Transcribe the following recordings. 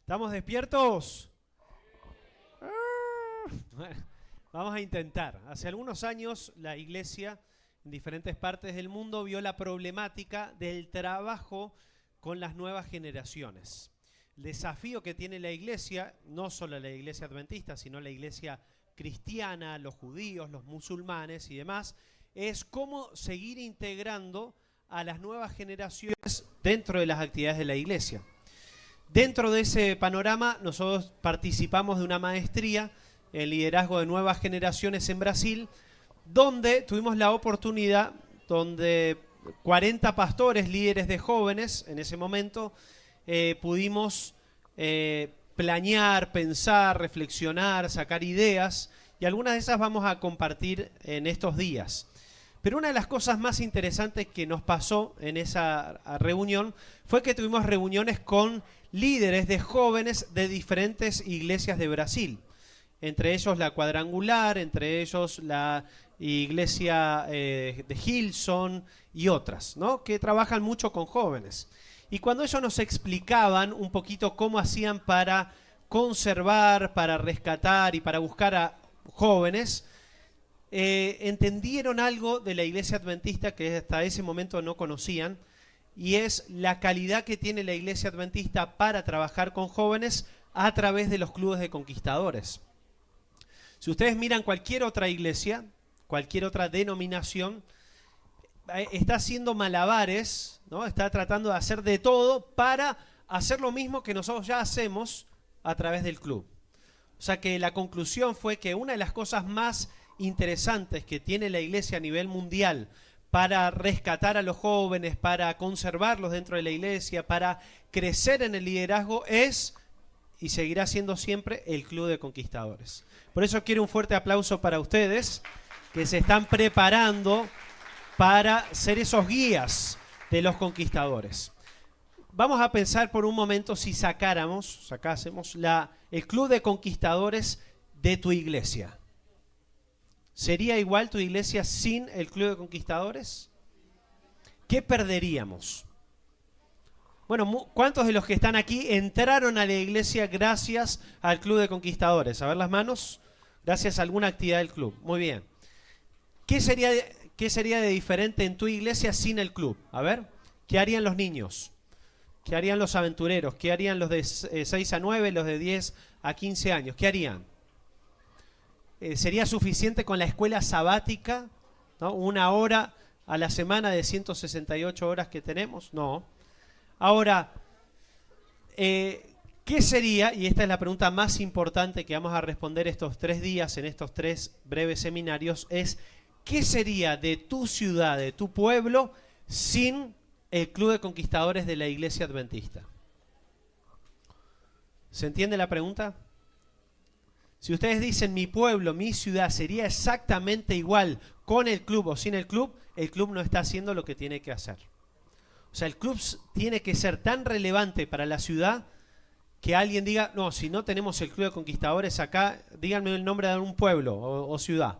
¿Estamos despiertos? Bueno, vamos a intentar. Hace algunos años la iglesia en diferentes partes del mundo vio la problemática del trabajo con las nuevas generaciones. El desafío que tiene la iglesia, no solo la iglesia adventista, sino la iglesia cristiana, los judíos, los musulmanes y demás, es cómo seguir integrando a las nuevas generaciones dentro de las actividades de la iglesia. Dentro de ese panorama, nosotros participamos de una maestría en liderazgo de nuevas generaciones en Brasil, donde tuvimos la oportunidad, donde 40 pastores, líderes de jóvenes, en ese momento, pudimos planear, pensar, reflexionar, sacar ideas, y algunas de esas vamos a compartir en estos días. Pero una de las cosas más interesantes que nos pasó en esa reunión fue que tuvimos reuniones con líderes de jóvenes de diferentes iglesias de Brasil. Entre ellos la Cuadrangular, entre ellos la iglesia de Hillsong y otras, ¿no? Que trabajan mucho con jóvenes. Y cuando ellos nos explicaban un poquito cómo hacían para conservar, para rescatar y para buscar a jóvenes, entendieron algo de la iglesia adventista que hasta ese momento no conocían, y es la calidad que tiene la iglesia adventista para trabajar con jóvenes a través de los clubes de conquistadores. Si ustedes miran cualquier otra iglesia, cualquier otra denominación, está haciendo malabares, ¿no? Está tratando de hacer de todo para hacer lo mismo que nosotros ya hacemos a través del club. O sea que la conclusión fue que una de las cosas más interesantes que tiene la iglesia a nivel mundial para rescatar a los jóvenes, para conservarlos dentro de la iglesia, para crecer en el liderazgo es, y seguirá siendo siempre, el Club de Conquistadores. Por eso quiero un fuerte aplauso para ustedes que se están preparando para ser esos guías de los conquistadores. Vamos a pensar por un momento si sacásemos el Club de Conquistadores de tu iglesia. ¿Sería igual tu iglesia sin el Club de Conquistadores? ¿Qué perderíamos? Bueno, ¿cuántos de los que están aquí entraron a la iglesia gracias al Club de Conquistadores? A ver las manos. Gracias a alguna actividad del club. Muy bien. ¿Qué sería de diferente en tu iglesia sin el club? A ver, ¿qué harían los niños? ¿Qué harían los aventureros? ¿Qué harían los de 6 a 9, los de 10 a 15 años? ¿Qué harían? ¿Sería suficiente con la escuela sabática, ¿no? 1 hora a la semana de 168 horas que tenemos? No. Ahora, ¿qué sería? Y esta es la pregunta más importante que vamos a responder estos 3 días en estos 3 breves seminarios, es ¿qué sería de tu ciudad, de tu pueblo, sin el Club de Conquistadores de la Iglesia Adventista? ¿Se entiende la pregunta? Si ustedes dicen mi pueblo, mi ciudad sería exactamente igual con el club o sin el club no está haciendo lo que tiene que hacer. O sea, el club tiene que ser tan relevante para la ciudad que alguien diga, no, si no tenemos el Club de Conquistadores acá, díganme el nombre de algún pueblo o ciudad.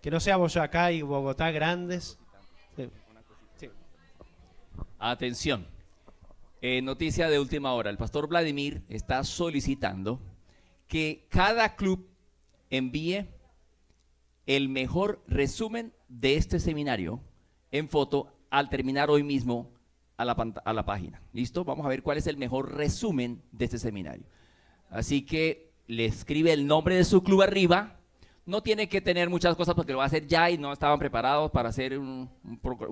Que no sea Boyacá y Bogotá grandes. Sí. Sí. Atención. Noticia de última hora. El pastor Vladimir está solicitando que cada club envíe el mejor resumen de este seminario en foto al terminar hoy mismo a la página. ¿Listo? Vamos a ver cuál es el mejor resumen de este seminario. Así que le escribe el nombre de su club arriba. No tiene que tener muchas cosas porque lo va a hacer ya y no estaban preparados para hacer un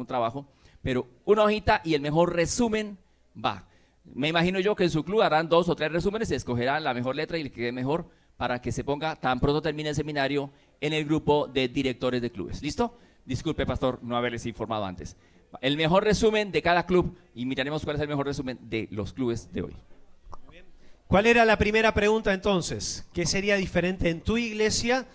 trabajo. Pero una hojita y el mejor resumen va. Me imagino yo que en su club harán 2 o 3 resúmenes, se escogerán la mejor letra y le quede mejor para que se ponga tan pronto termine el seminario en el grupo de directores de clubes. ¿Listo? Disculpe, pastor, no haberles informado antes. El mejor resumen de cada club y miraremos cuál es el mejor resumen de los clubes de hoy. ¿Cuál era la primera pregunta entonces? ¿Qué sería diferente en tu iglesia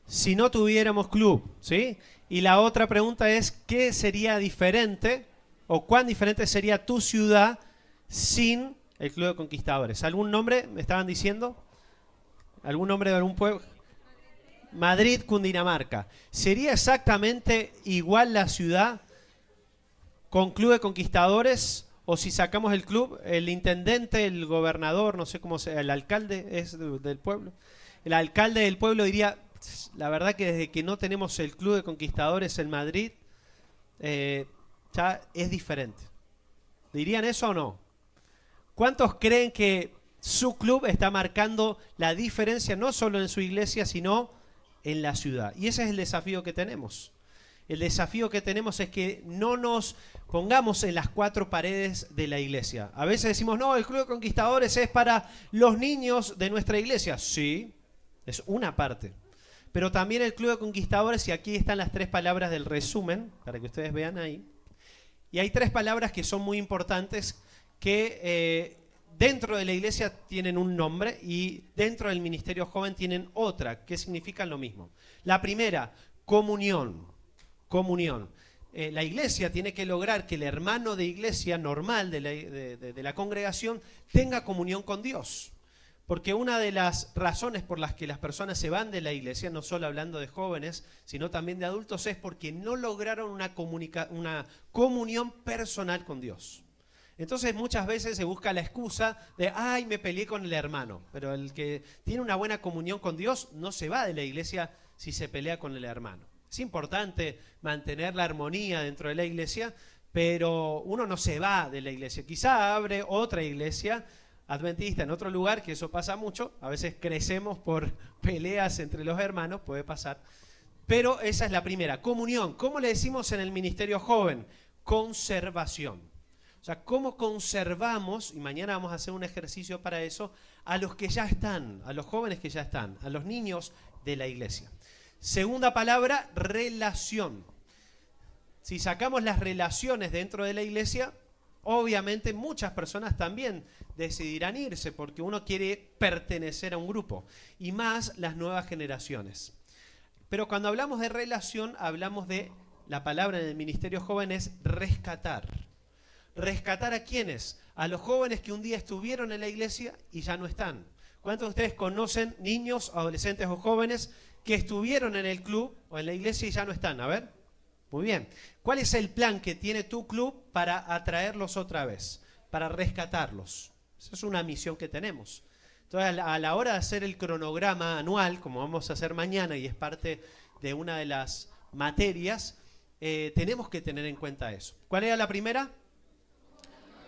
si no tuviéramos club? ¿Sí? Y la otra pregunta es, ¿qué sería diferente o cuán diferente sería tu ciudad sin el Club de Conquistadores? ¿Algún nombre me estaban diciendo? ¿Algún nombre de algún pueblo? Madrid, Cundinamarca. ¿Sería exactamente igual la ciudad con Club de Conquistadores o si sacamos el club, el intendente, el gobernador, no sé cómo sea, el alcalde es del pueblo. El alcalde del pueblo diría, la verdad que desde que no tenemos el club de conquistadores en Madrid, ya es diferente. ¿Dirían eso o no? ¿Cuántos creen que su club está marcando la diferencia no solo en su iglesia, sino en la ciudad? Y ese es el desafío que tenemos. El desafío que tenemos es que no nos pongamos en las cuatro paredes de la iglesia. A veces decimos, no, el Club de Conquistadores es para los niños de nuestra iglesia. Sí, es una parte. Pero también el Club de Conquistadores, y aquí están las 3 palabras del resumen, para que ustedes vean ahí. Y hay 3 palabras que son muy importantes, que dentro de la iglesia tienen un nombre y dentro del ministerio joven tienen otra, que significan lo mismo. La primera, comunión. Comunión. La iglesia tiene que lograr que el hermano de iglesia normal de la congregación tenga comunión con Dios. Porque una de las razones por las que las personas se van de la iglesia, no solo hablando de jóvenes, sino también de adultos, es porque no lograron una comunión personal con Dios. Entonces muchas veces se busca la excusa de, ay, me peleé con el hermano. Pero el que tiene una buena comunión con Dios no se va de la iglesia si se pelea con el hermano. Es importante mantener la armonía dentro de la iglesia, pero uno no se va de la iglesia. Quizá abre otra iglesia adventista en otro lugar, que eso pasa mucho. A veces crecemos por peleas entre los hermanos, puede pasar. Pero esa es la primera, comunión. ¿Cómo le decimos en el ministerio joven? Conservación. O sea, ¿cómo conservamos, y mañana vamos a hacer un ejercicio para eso, a los que ya están, a los jóvenes que ya están, a los niños de la iglesia? Segunda palabra, relación. Si sacamos las relaciones dentro de la iglesia, obviamente muchas personas también decidirán irse porque uno quiere pertenecer a un grupo, y más las nuevas generaciones. Pero cuando hablamos de relación, hablamos de, la palabra en el ministerio joven es rescatar. ¿Rescatar a quiénes? A los jóvenes que un día estuvieron en la iglesia y ya no están. ¿Cuántos de ustedes conocen niños, adolescentes o jóvenes que estuvieron en el club o en la iglesia y ya no están? A ver, muy bien. ¿Cuál es el plan que tiene tu club para atraerlos otra vez? Para rescatarlos. Esa es una misión que tenemos. Entonces, a la hora de hacer el cronograma anual, como vamos a hacer mañana y es parte de una de las materias, tenemos que tener en cuenta eso. ¿Cuál era la primera?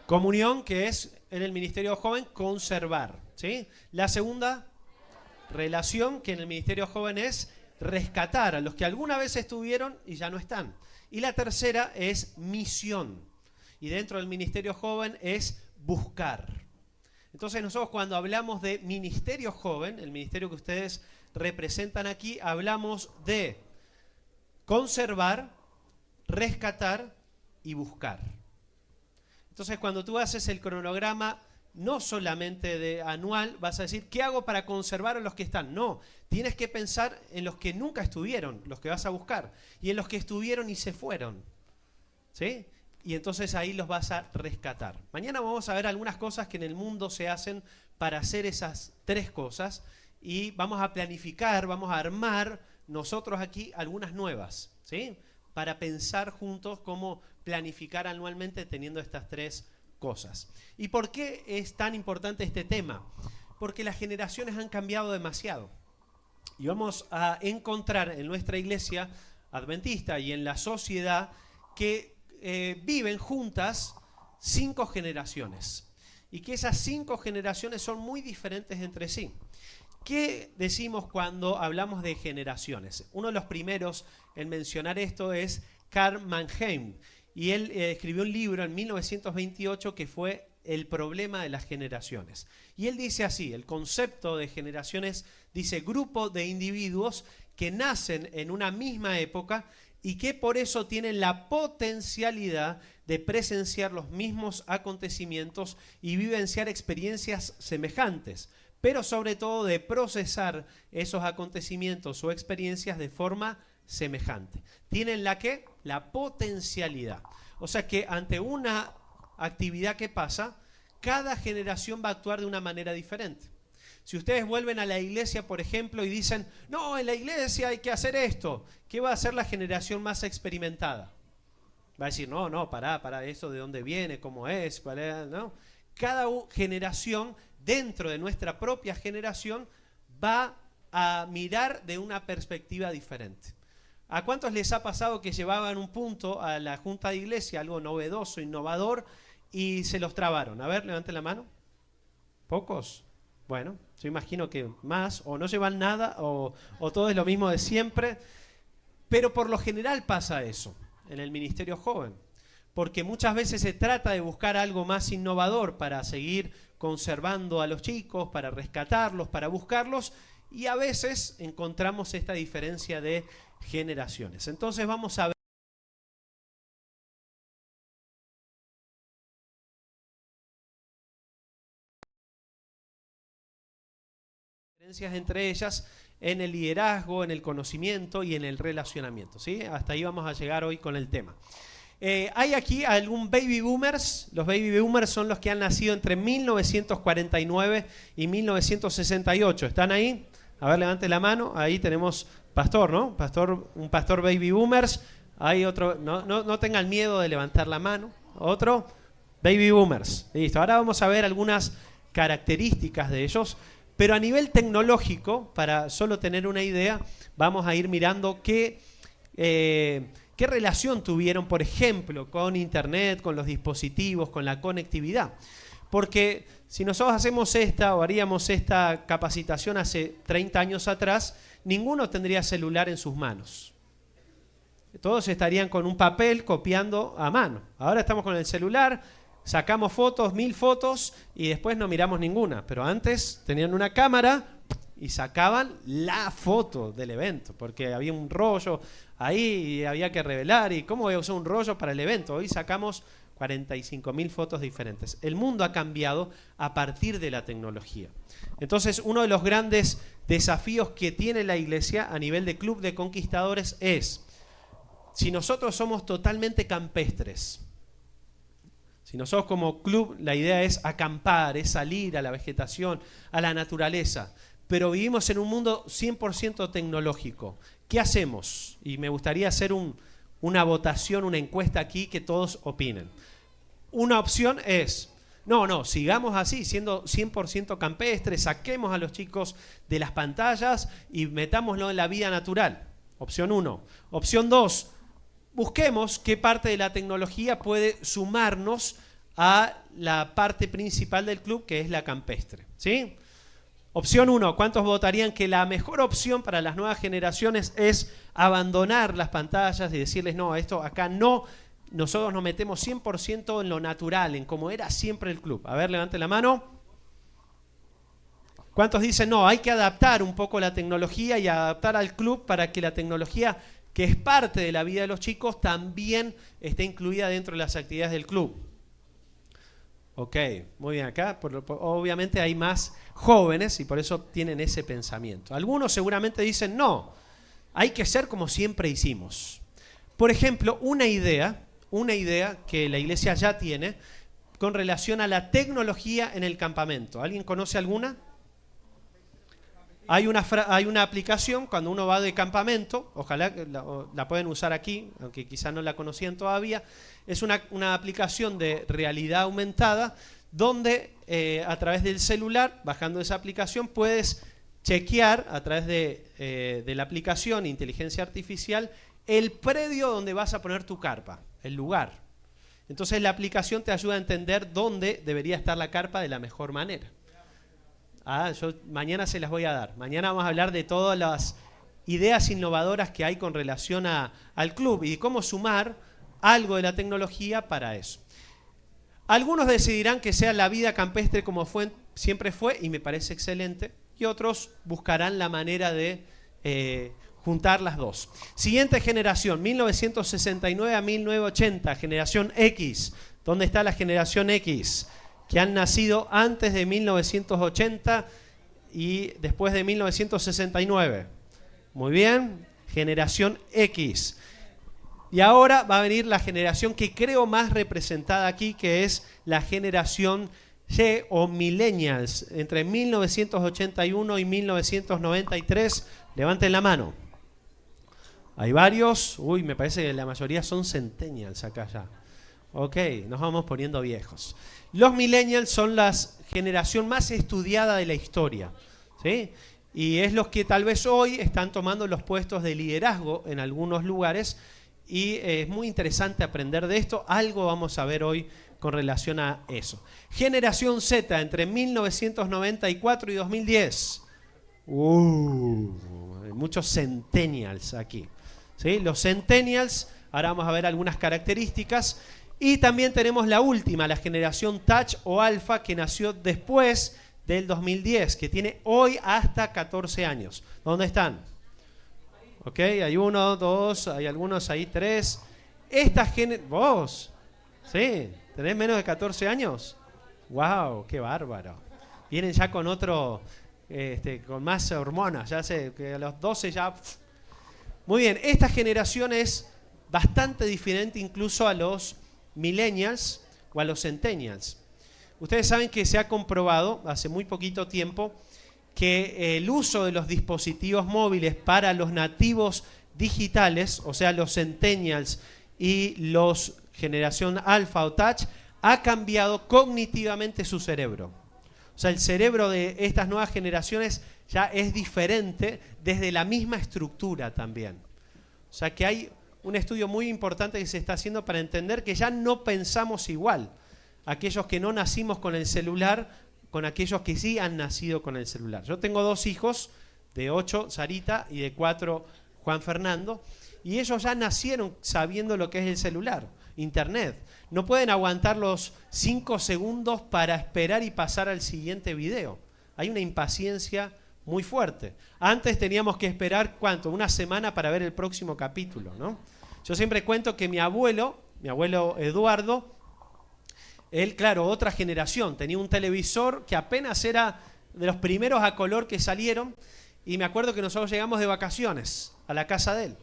Comunión, que es en el ministerio joven conservar, ¿sí? La segunda, relación, que en el ministerio joven es rescatar a los que alguna vez estuvieron y ya no están. Y la tercera es misión. Y dentro del ministerio joven es buscar. Entonces nosotros cuando hablamos de ministerio joven, el ministerio que ustedes representan aquí, hablamos de conservar, rescatar y buscar. Entonces cuando tú haces el cronograma no solamente de anual, vas a decir, ¿qué hago para conservar a los que están? No, tienes que pensar en los que nunca estuvieron, los que vas a buscar, y en los que estuvieron y se fueron, ¿sí? Y entonces ahí los vas a rescatar. Mañana vamos a ver algunas cosas que en el mundo se hacen para hacer esas 3 cosas, y vamos a planificar, vamos a armar nosotros aquí algunas nuevas, ¿sí? Para pensar juntos cómo planificar anualmente teniendo estas 3 cosas. ¿Y por qué es tan importante este tema? Porque las generaciones han cambiado demasiado. Y vamos a encontrar en nuestra iglesia adventista y en la sociedad que viven juntas 5 generaciones. Y que esas 5 generaciones son muy diferentes entre sí. ¿Qué decimos cuando hablamos de generaciones? Uno de los primeros en mencionar esto es Karl Mannheim. Y él escribió un libro en 1928 que fue El problema de las generaciones. Y él dice así, el concepto de generaciones dice grupo de individuos que nacen en una misma época y que por eso tienen la potencialidad de presenciar los mismos acontecimientos y vivenciar experiencias semejantes, pero sobre todo de procesar esos acontecimientos o experiencias de forma semejante. Tienen la ¿qué? La potencialidad. O sea que ante una actividad que pasa, cada generación va a actuar de una manera diferente. Si ustedes vuelven a la iglesia, por ejemplo, y dicen, no, en la iglesia hay que hacer esto, ¿qué va a hacer la generación más experimentada? Va a decir, no, pará, eso de dónde viene, cómo es, cuál es, ¿no? Cada generación, dentro de nuestra propia generación, va a mirar de una perspectiva diferente. ¿A cuántos les ha pasado que llevaban un punto a la junta de iglesia, algo novedoso, innovador, y se los trabaron? A ver, levanten la mano. ¿Pocos? Bueno, yo imagino que más, o no llevan nada, o todo es lo mismo de siempre. Pero por lo general pasa eso en el ministerio joven, porque muchas veces se trata de buscar algo más innovador para seguir conservando a los chicos, para rescatarlos, para buscarlos, y a veces encontramos esta diferencia de generaciones. Entonces vamos a ver diferencias entre ellas en el liderazgo, en el conocimiento y en el relacionamiento, ¿sí? Hasta ahí vamos a llegar hoy con el tema. Hay aquí algún baby boomers. Los baby boomers son los que han nacido entre 1949 y 1968. ¿Están ahí? A ver, levante la mano. Ahí tenemos pastor, ¿no? Un pastor baby boomers. Hay otro, no tengan miedo de levantar la mano. Otro, baby boomers. Listo. Ahora vamos a ver algunas características de ellos. Pero a nivel tecnológico, para solo tener una idea, vamos a ir mirando qué relación tuvieron, por ejemplo, con Internet, con los dispositivos, con la conectividad. Porque si nosotros hacemos o haríamos esta capacitación hace 30 años atrás, ninguno tendría celular en sus manos. Todos estarían con un papel copiando a mano. Ahora estamos con el celular, sacamos fotos, 1000 fotos, y después no miramos ninguna. Pero antes tenían una cámara y sacaban la foto del evento, porque había un rollo ahí y había que revelar. ¿Y cómo voy a usar un rollo para el evento? Hoy sacamos 45.000 fotos diferentes. El mundo ha cambiado a partir de la tecnología. Entonces, uno de los grandes desafíos que tiene la iglesia a nivel de club de conquistadores es, si nosotros somos totalmente campestres, si nosotros como club la idea es acampar, es salir a la vegetación, a la naturaleza, pero vivimos en un mundo 100% tecnológico, ¿qué hacemos? Y me gustaría hacer una votación, una encuesta aquí que todos opinen. Una opción es, sigamos así, siendo 100% campestres, saquemos a los chicos de las pantallas y metámoslo en la vida natural. Opción 1. Opción 2. Busquemos qué parte de la tecnología puede sumarnos a la parte principal del club, que es la campestre, ¿sí? Opción 1, ¿cuántos votarían que la mejor opción para las nuevas generaciones es abandonar las pantallas y decirles, no, esto acá no, nosotros nos metemos 100% en lo natural, en cómo era siempre el club? A ver, levante la mano. ¿Cuántos dicen, no, hay que adaptar un poco la tecnología y adaptar al club para que la tecnología, que es parte de la vida de los chicos, también esté incluida dentro de las actividades del club? Ok, muy bien. Acá obviamente hay más jóvenes y por eso tienen ese pensamiento. Algunos seguramente dicen, no, hay que ser como siempre hicimos. Por ejemplo, una idea que la iglesia ya tiene con relación a la tecnología en el campamento. ¿Alguien conoce alguna? Hay una aplicación cuando uno va de campamento, ojalá que la pueden usar aquí, aunque quizás no la conocían todavía. Es una aplicación de realidad aumentada donde a través del celular, bajando esa aplicación, puedes chequear a través de la aplicación inteligencia artificial el predio donde vas a poner tu carpa, el lugar. Entonces la aplicación te ayuda a entender dónde debería estar la carpa de la mejor manera. Yo mañana se las voy a dar. Mañana vamos a hablar de todas las ideas innovadoras que hay con relación al club y cómo sumar algo de la tecnología para eso. Algunos decidirán que sea la vida campestre como siempre fue, y me parece excelente, y otros buscarán la manera de juntar las dos. Siguiente generación, 1969 a 1980, generación X. ¿Dónde está la generación X? Que han nacido antes de 1980 y después de 1969. Muy bien, generación X. Y ahora va a venir la generación que creo más representada aquí, que es la generación Y o millennials, entre 1981 y 1993. Levanten la mano. Hay varios. Uy, me parece que la mayoría son centennials acá ya. Ok, nos vamos poniendo viejos. Los millennials son la generación más estudiada de la historia, ¿sí? Y es los que tal vez hoy están tomando los puestos de liderazgo en algunos lugares. Y es muy interesante aprender de esto. Algo vamos a ver hoy con relación a eso. Generación Z, entre 1994 y 2010. Muchos centennials aquí, ¿sí? Los centennials, ahora vamos a ver algunas características. Y también tenemos la última, la generación Touch o Alpha, que nació después del 2010, que tiene hoy hasta 14 años. ¿Dónde están? Ok, hay 1, 2, hay algunos ahí, 3. ¿Vos? ¿Sí? ¿Tenés menos de 14 años? ¡Wow! ¡Qué bárbaro! Vienen ya con otro, con más hormonas, ya sé, que a los 12 ya... Muy bien, esta generación es bastante diferente incluso a los millennials o a los centennials. Ustedes saben que se ha comprobado hace muy poquito tiempo que el uso de los dispositivos móviles para los nativos digitales, o sea, los centennials y los generación alfa o touch, ha cambiado cognitivamente su cerebro. O sea, el cerebro de estas nuevas generaciones ya es diferente desde la misma estructura también. O sea, que hay un estudio muy importante que se está haciendo para entender que ya no pensamos igual. Aquellos que no nacimos con el celular, con aquellos que sí han nacido con el celular. Yo tengo 2 hijos, de 8, Sarita, y de 4, Juan Fernando, y ellos ya nacieron sabiendo lo que es el celular, internet. No pueden aguantar los 5 segundos para esperar y pasar al siguiente video. Hay una impaciencia muy fuerte. Antes teníamos que esperar, ¿cuánto? Una semana para ver el próximo capítulo, ¿no? Yo siempre cuento que mi abuelo Eduardo, él, claro, otra generación, tenía un televisor que apenas era de los primeros a color que salieron, y me acuerdo que nosotros llegamos de vacaciones a la casa de él.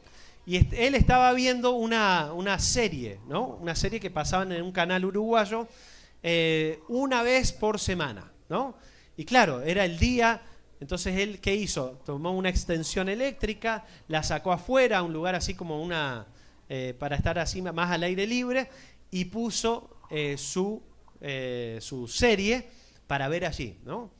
Y él estaba viendo una serie, ¿no? Una serie que pasaban en un canal uruguayo una vez por semana, ¿no? Y claro, era el día, entonces él, ¿qué hizo? Tomó una extensión eléctrica, la sacó afuera, a un lugar así como para estar así más al aire libre, y puso su serie para ver allí, ¿no?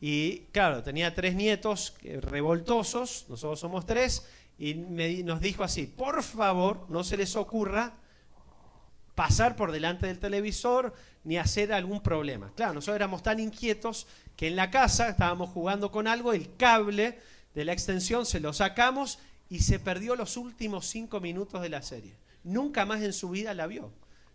Y claro, tenía 3 nietos revoltosos, nosotros somos 3, y nos dijo así: por favor, no se les ocurra pasar por delante del televisor ni hacer algún problema. Claro, nosotros éramos tan inquietos que en la casa estábamos jugando con algo, el cable de la extensión se lo sacamos y se perdió los últimos 5 minutos de la serie. Nunca más en su vida la vio.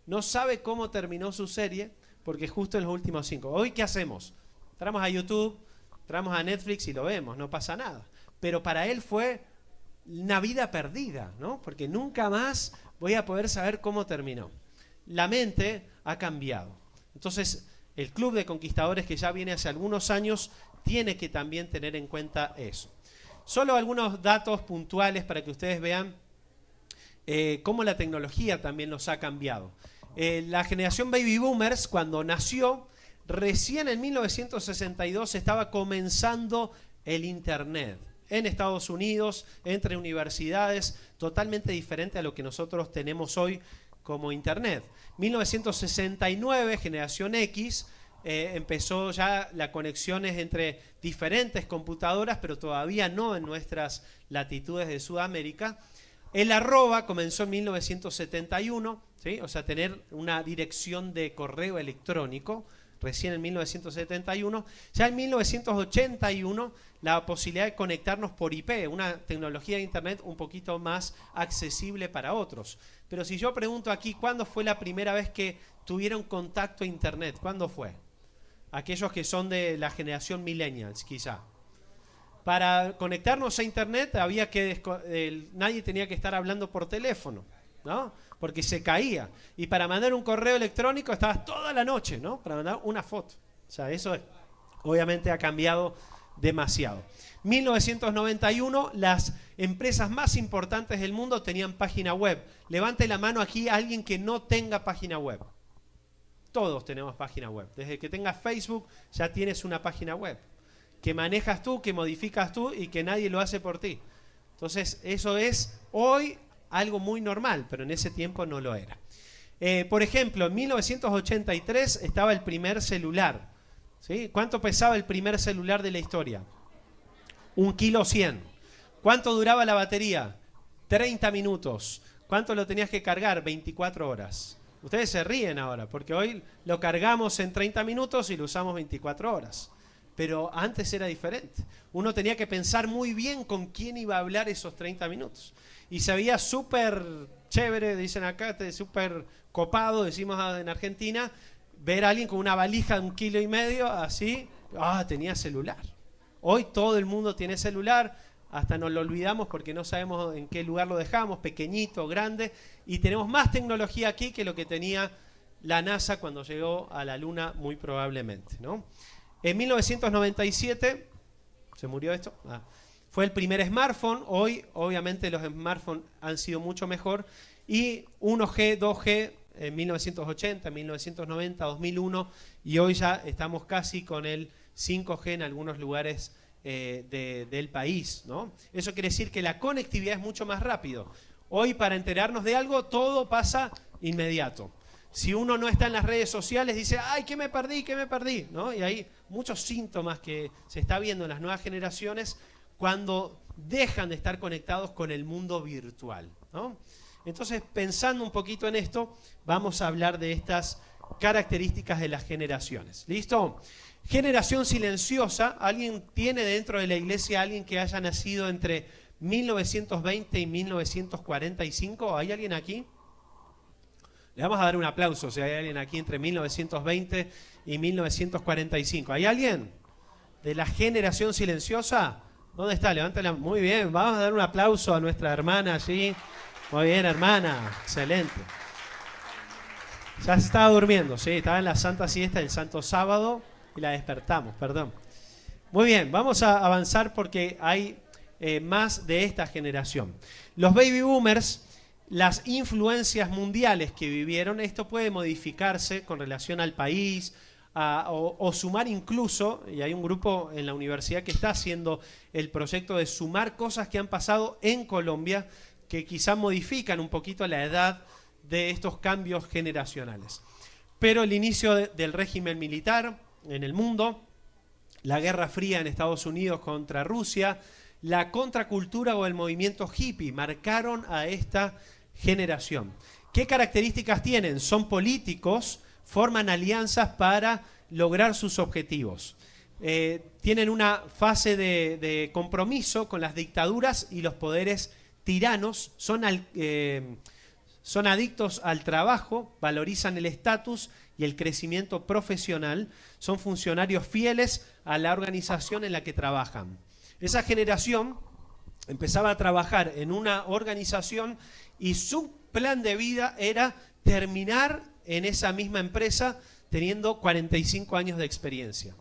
No sabe cómo terminó su serie porque justo en los últimos 5. Hoy, ¿qué hacemos? Entramos a YouTube, entramos a Netflix y lo vemos, no pasa nada. Pero para él fue una vida perdida, ¿no? Porque nunca más voy a poder saber cómo terminó. La mente ha cambiado. Entonces, el Club de Conquistadores, que ya viene hace algunos años, tiene que también tener en cuenta eso. Solo algunos datos puntuales para que ustedes vean cómo la tecnología también los ha cambiado. La generación Baby Boomers, cuando nació, recién en 1962 estaba comenzando el Internet. En Estados Unidos, entre universidades, totalmente diferente a lo que nosotros tenemos hoy como Internet. 1969, generación X, empezó ya las conexiones entre diferentes computadoras, pero todavía no en nuestras latitudes de Sudamérica. El arroba comenzó en 1971, ¿sí? O sea, tener una dirección de correo electrónico, recién en 1971. Ya en 1981, la posibilidad de conectarnos por IP, una tecnología de Internet un poquito más accesible para otros. Pero si yo pregunto aquí, ¿cuándo fue la primera vez que tuvieron contacto a Internet? ¿Cuándo fue? Aquellos que son de la generación millennials, quizá. Para conectarnos a Internet había que nadie tenía que estar hablando por teléfono, ¿no? Porque se caía. Y para mandar un correo electrónico estabas toda la noche, ¿no? Para mandar una foto. O sea, eso obviamente ha cambiado demasiado. 1991, las empresas más importantes del mundo tenían página web. Levante la mano aquí alguien que no tenga página web. Todos tenemos página web. Desde que tengas Facebook ya tienes una página web que manejas tú, que modificas tú y que nadie lo hace por ti. Entonces, eso es hoy algo muy normal, pero en ese tiempo no lo era. Por ejemplo, en 1983 estaba el primer celular. ¿Sí? ¿Cuánto pesaba el primer celular de la historia? 1,1 kg. ¿Cuánto duraba la batería? 30 minutos. ¿Cuánto lo tenías que cargar? 24 horas. Ustedes se ríen ahora, porque hoy lo cargamos en 30 minutos y lo usamos 24 horas. Pero antes era diferente. Uno tenía que pensar muy bien con quién iba a hablar esos 30 minutos. Y se veía súper chévere, dicen acá, súper copado, decimos en Argentina, ver a alguien con una valija de 1,5 kg, así, tenía celular. Hoy todo el mundo tiene celular, hasta nos lo olvidamos porque no sabemos en qué lugar lo dejamos, pequeñito, grande, y tenemos más tecnología aquí que lo que tenía la NASA cuando llegó a la Luna, muy probablemente, ¿no? En 1997, ¿se murió esto? Fue el primer smartphone. Hoy, obviamente, los smartphones han sido mucho mejor. Y 1G, 2G, en 1980, 1990, 2001, y hoy ya estamos casi con el 5G en algunos lugares del país, ¿no? Eso quiere decir que la conectividad es mucho más rápido. Hoy, para enterarnos de algo, todo pasa inmediato. Si uno no está en las redes sociales, dice, ¡ay, qué me perdí, qué me perdí! ¿No? Y hay muchos síntomas que se está viendo en las nuevas generaciones cuando dejan de estar conectados con el mundo virtual, ¿no? Entonces, pensando un poquito en esto, vamos a hablar de estas características de las generaciones. ¿Listo? Generación silenciosa. ¿Alguien tiene dentro de la iglesia alguien que haya nacido entre 1920 y 1945? ¿Hay alguien aquí? Le vamos a dar un aplauso si hay alguien aquí entre 1920 y 1945. ¿Hay alguien de la generación silenciosa? ¿Dónde está? Levántala. Muy bien, vamos a dar un aplauso a nuestra hermana allí. Muy bien, hermana, excelente. Ya se estaba durmiendo, sí, estaba en la santa siesta del santo sábado y la despertamos, perdón. Muy bien, vamos a avanzar porque hay más de esta generación. Los baby boomers, las influencias mundiales que vivieron, esto puede modificarse con relación al país o sumar incluso, y hay un grupo en la universidad que está haciendo el proyecto de sumar cosas que han pasado en Colombia que quizá modifican un poquito la edad de estos cambios generacionales. Pero el inicio del régimen militar en el mundo, la Guerra Fría en Estados Unidos contra Rusia, la contracultura o el movimiento hippie marcaron a esta generación. ¿Qué características tienen? Son políticos, forman alianzas para lograr sus objetivos. Tienen una fase de compromiso con las dictaduras y los poderes tiranos, son adictos al trabajo, valorizan el estatus y el crecimiento profesional, son funcionarios fieles a la organización en la que trabajan. Esa generación empezaba a trabajar en una organización y su plan de vida era terminar en esa misma empresa teniendo 45 años de experiencia.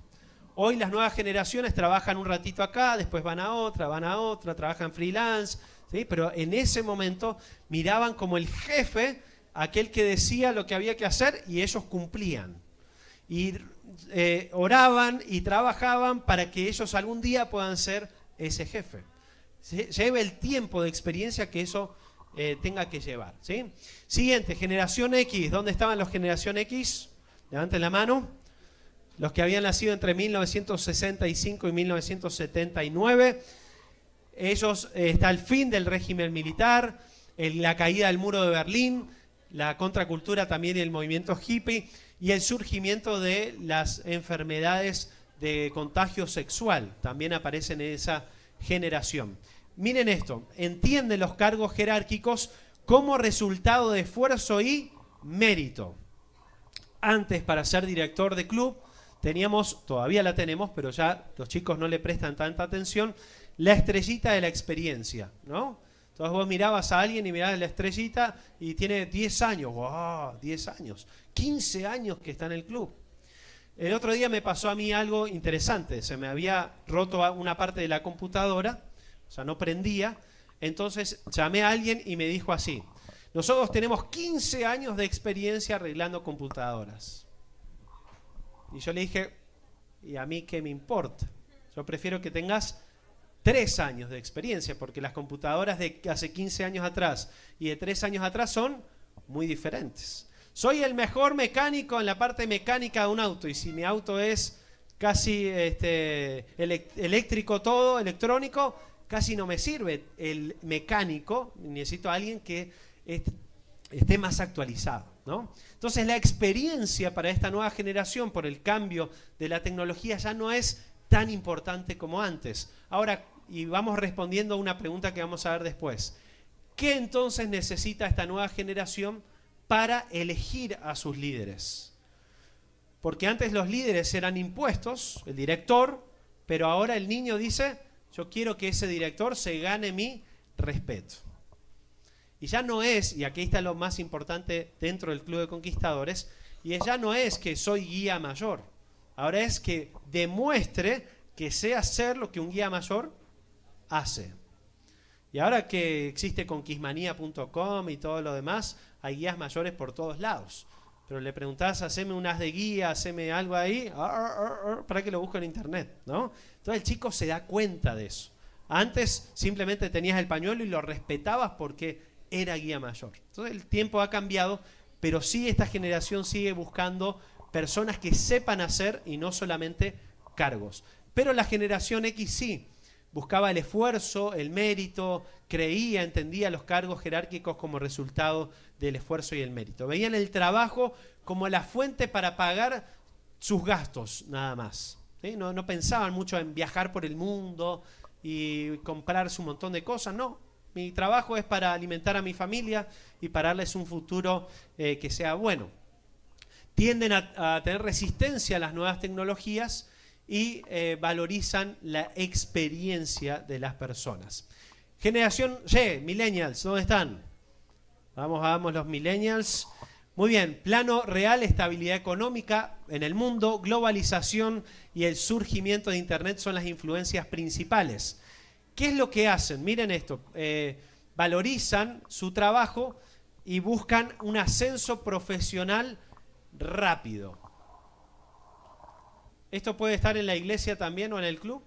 Hoy las nuevas generaciones trabajan un ratito acá, después van a otra, trabajan freelance, ¿sí? Pero en ese momento miraban como el jefe, aquel que decía lo que había que hacer y ellos cumplían. Y oraban y trabajaban para que ellos algún día puedan ser ese jefe. Lleva el tiempo de experiencia que eso tenga que llevar, ¿sí? Siguiente, generación X. ¿Dónde estaban los generación X? Levanten la mano. Los que habían nacido entre 1965 y 1979. Ellos, está el fin del régimen militar, la caída del muro de Berlín, la contracultura también y el movimiento hippie y el surgimiento de las enfermedades de contagio sexual. También aparecen en esa generación. Miren esto, entienden los cargos jerárquicos como resultado de esfuerzo y mérito. Antes, para ser director de club, teníamos, todavía la tenemos, pero ya los chicos no le prestan tanta atención, la estrellita de la experiencia, ¿no? Entonces vos mirabas a alguien y mirabas la estrellita y tiene 10 años, ¡wow! 10 años, 15 años que está en el club. El otro día me pasó a mí algo interesante, se me había roto una parte de la computadora, o sea, no prendía, entonces llamé a alguien y me dijo así: nosotros tenemos 15 años de experiencia arreglando computadoras. Y yo le dije, ¿y a mí qué me importa? Yo prefiero que tengas 3 años de experiencia, porque las computadoras de hace 15 años atrás y de 3 años atrás son muy diferentes. Soy el mejor mecánico en la parte mecánica de un auto, y si mi auto es casi eléctrico todo, electrónico, casi no me sirve el mecánico, necesito a alguien que esté más actualizado, ¿no? Entonces la experiencia para esta nueva generación por el cambio de la tecnología ya no es tan importante como antes. Ahora, y vamos respondiendo a una pregunta que vamos a ver después. ¿Qué entonces necesita esta nueva generación para elegir a sus líderes? Porque antes los líderes eran impuestos, el director, pero ahora el niño dice, yo quiero que ese director se gane mi respeto. Y ya no es, y aquí está lo más importante dentro del Club de Conquistadores, y ya no es que soy guía mayor, ahora es que demuestre que sé hacer lo que un guía mayor hace. Y ahora que existe conquismanía.com y todo lo demás, hay guías mayores por todos lados. Pero le preguntás, haceme unas de guía, haceme algo ahí, para que lo busque en internet, ¿no? Entonces el chico se da cuenta de eso. Antes simplemente tenías el pañuelo y lo respetabas porque era guía mayor. Entonces el tiempo ha cambiado, pero sí esta generación sigue buscando personas que sepan hacer y no solamente cargos. Pero la generación X sí, buscaba el esfuerzo, el mérito, creía, entendía los cargos jerárquicos como resultado del esfuerzo y el mérito. Veían el trabajo como la fuente para pagar sus gastos, nada más. ¿Sí? No pensaban mucho en viajar por el mundo y comprarse un montón de cosas, no. Mi trabajo es para alimentar a mi familia y para darles un futuro que sea bueno. Tienden a tener resistencia a las nuevas tecnologías y valorizan la experiencia de las personas. Generación Y, millennials, ¿dónde están? Vamos los millennials. Muy bien, plano real, estabilidad económica en el mundo, globalización y el surgimiento de Internet son las influencias principales. ¿Qué es lo que hacen? Miren esto, valorizan su trabajo y buscan un ascenso profesional rápido. Esto puede estar en la iglesia también o en el club.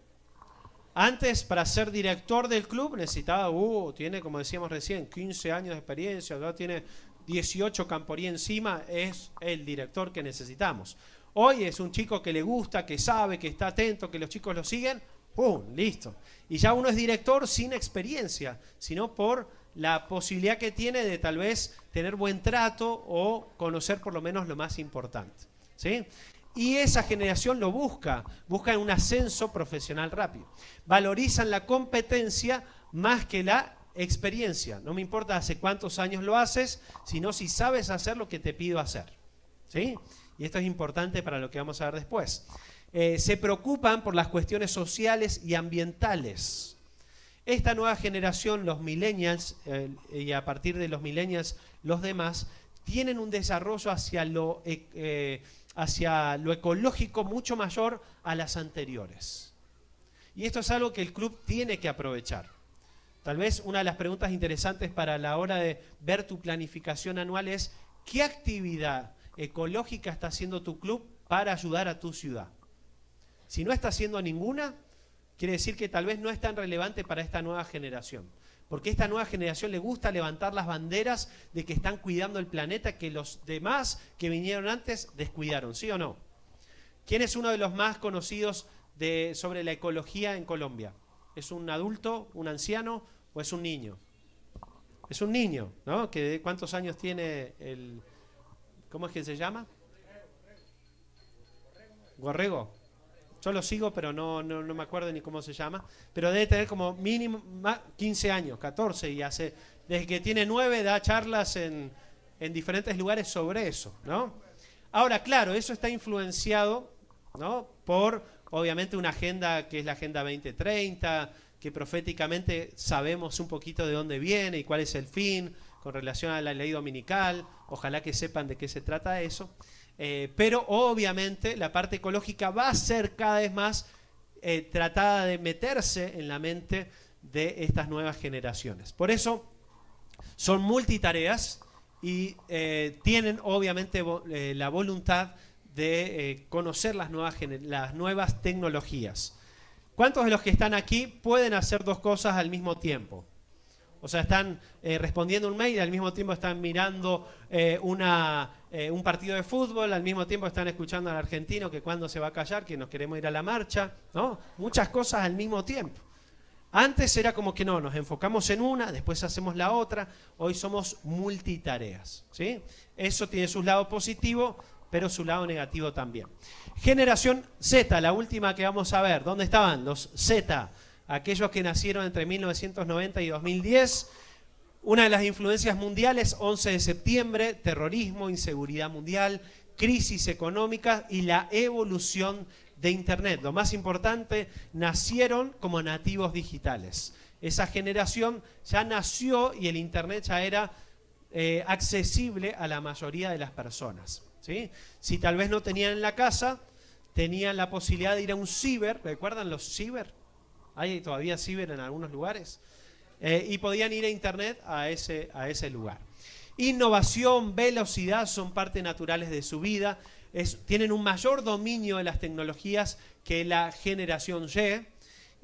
Antes, para ser director del club, necesitaba, tiene, como decíamos recién, 15 años de experiencia, ya tiene 18 camporí encima, es el director que necesitamos. Hoy es un chico que le gusta, que sabe, que está atento, que los chicos lo siguen, ¡pum! Listo. Y ya uno es director sin experiencia, sino por la posibilidad que tiene de tal vez tener buen trato o conocer por lo menos lo más importante, ¿sí? Y esa generación lo buscan un ascenso profesional rápido. Valorizan la competencia más que la experiencia. No me importa hace cuántos años lo haces, sino si sabes hacer lo que te pido hacer, ¿sí? Y esto es importante para lo que vamos a ver después. Se preocupan por las cuestiones sociales y ambientales. Esta nueva generación, los millennials, y a partir de los millennials los demás, tienen un desarrollo hacia lo ecológico mucho mayor a las anteriores. Y esto es algo que el club tiene que aprovechar. Tal vez una de las preguntas interesantes para la hora de ver tu planificación anual es ¿qué actividad ecológica está haciendo tu club para ayudar a tu ciudad? Si no está haciendo ninguna, quiere decir que tal vez no es tan relevante para esta nueva generación. Porque a esta nueva generación le gusta levantar las banderas de que están cuidando el planeta que los demás que vinieron antes descuidaron, ¿sí o no? ¿Quién es uno de los más conocidos sobre la ecología en Colombia? ¿Es un adulto, un anciano o es un niño? Es un niño, ¿no? ¿Cuántos años tiene el... ¿Cómo es que se llama? Gorrego. Yo lo sigo, pero no me acuerdo ni cómo se llama. Pero debe tener como mínimo 15 años, 14. Y desde que tiene 9 da charlas en diferentes lugares sobre eso, ¿no? Ahora, claro, eso está influenciado, ¿no?, por, obviamente, una agenda que es la Agenda 2030, que proféticamente sabemos un poquito de dónde viene y cuál es el fin con relación a la ley dominical. Ojalá que sepan de qué se trata eso. Pero obviamente la parte ecológica va a ser cada vez más tratada de meterse en la mente de estas nuevas generaciones. Por eso son multitareas y tienen obviamente la voluntad de conocer las nuevas tecnologías. ¿Cuántos de los que están aquí pueden hacer dos cosas al mismo tiempo? O sea, están respondiendo un mail y al mismo tiempo están mirando un partido de fútbol, al mismo tiempo están escuchando al argentino que cuándo se va a callar, que nos queremos ir a la marcha, ¿no? Muchas cosas al mismo tiempo. Antes era como que no, nos enfocamos en una, después hacemos la otra. Hoy somos multitareas, ¿sí? Eso tiene su lado positivo, pero su lado negativo también. Generación Z, la última que vamos a ver. ¿Dónde estaban? Los Z, aquellos que nacieron entre 1990 y 2010. Una de las influencias mundiales, 11 de septiembre, terrorismo, inseguridad mundial, crisis económica y la evolución de Internet. Lo más importante, nacieron como nativos digitales. Esa generación ya nació y el Internet ya era accesible a la mayoría de las personas, ¿sí? Si tal vez no tenían en la casa, tenían la posibilidad de ir a un ciber. ¿Recuerdan los ciber? Hay todavía ciber en algunos lugares. Y podían ir a Internet a ese lugar. Innovación, velocidad son parte naturales de su vida. Tienen un mayor dominio de las tecnologías que la generación Y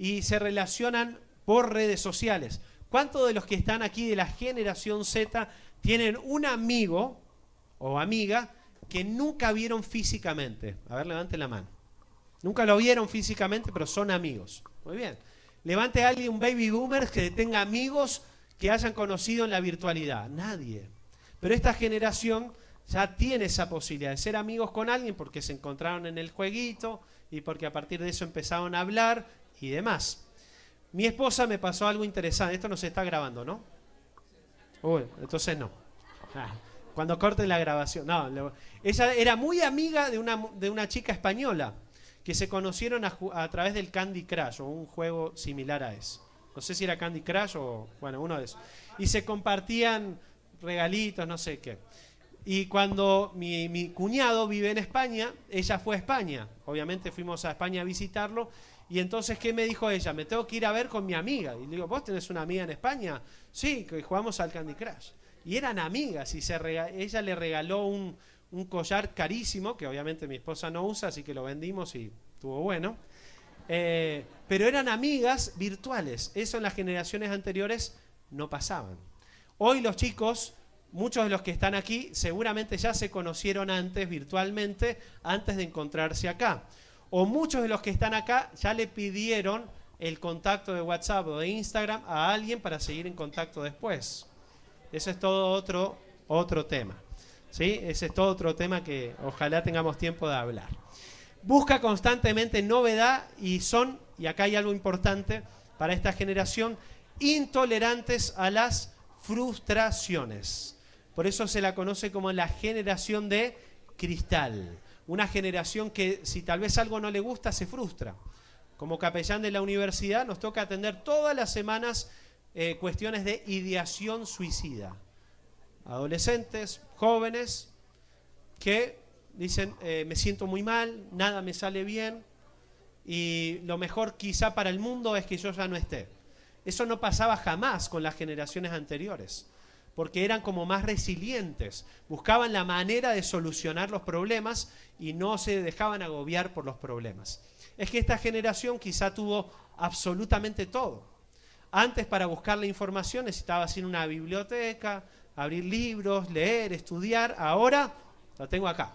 y se relacionan por redes sociales. ¿Cuántos de los que están aquí de la generación Z tienen un amigo o amiga que nunca vieron físicamente? A ver, levanten la mano. Nunca lo vieron físicamente, pero son amigos. Muy bien. Levante a alguien, un baby boomer, que tenga amigos que hayan conocido en la virtualidad. Nadie. Pero esta generación ya tiene esa posibilidad de ser amigos con alguien porque se encontraron en el jueguito y porque a partir de eso empezaron a hablar y demás. Mi esposa me pasó algo interesante. Esto no se está grabando, ¿no? Uy, entonces no. Cuando corten la grabación. No, ella era muy amiga de una chica española que se conocieron a través del Candy Crush o un juego similar a eso. No sé si era Candy Crush o, bueno, uno de esos. Y se compartían regalitos, no sé qué. Y cuando mi cuñado vive en España, ella fue a España. Obviamente fuimos a España a visitarlo. Y entonces, ¿qué me dijo ella? Me tengo que ir a ver con mi amiga. Y le digo, ¿vos tenés una amiga en España? Sí, que jugamos al Candy Crush. Y eran amigas. Y ella le regaló un collar carísimo, que obviamente mi esposa no usa, así que lo vendimos y estuvo bueno. Pero eran amigas virtuales. Eso en las generaciones anteriores no pasaban. Hoy los chicos, muchos de los que están aquí, seguramente ya se conocieron antes virtualmente, antes de encontrarse acá. O muchos de los que están acá ya le pidieron el contacto de WhatsApp o de Instagram a alguien para seguir en contacto después. Eso es todo otro tema. ¿Sí? Ese es todo otro tema que ojalá tengamos tiempo de hablar. Busca constantemente novedad y acá hay algo importante para esta generación, intolerantes a las frustraciones. Por eso se la conoce como la generación de cristal. Una generación que si tal vez algo no le gusta, se frustra. Como capellán de la universidad nos toca atender todas las semanas cuestiones de ideación suicida. Adolescentes, jóvenes, que dicen, me siento muy mal, nada me sale bien, y lo mejor quizá para el mundo es que yo ya no esté. Eso no pasaba jamás con las generaciones anteriores, porque eran como más resilientes, buscaban la manera de solucionar los problemas y no se dejaban agobiar por los problemas. Es que esta generación quizá tuvo absolutamente todo. Antes, para buscar la información necesitabas ir a una biblioteca, abrir libros, leer, estudiar. Ahora lo tengo acá.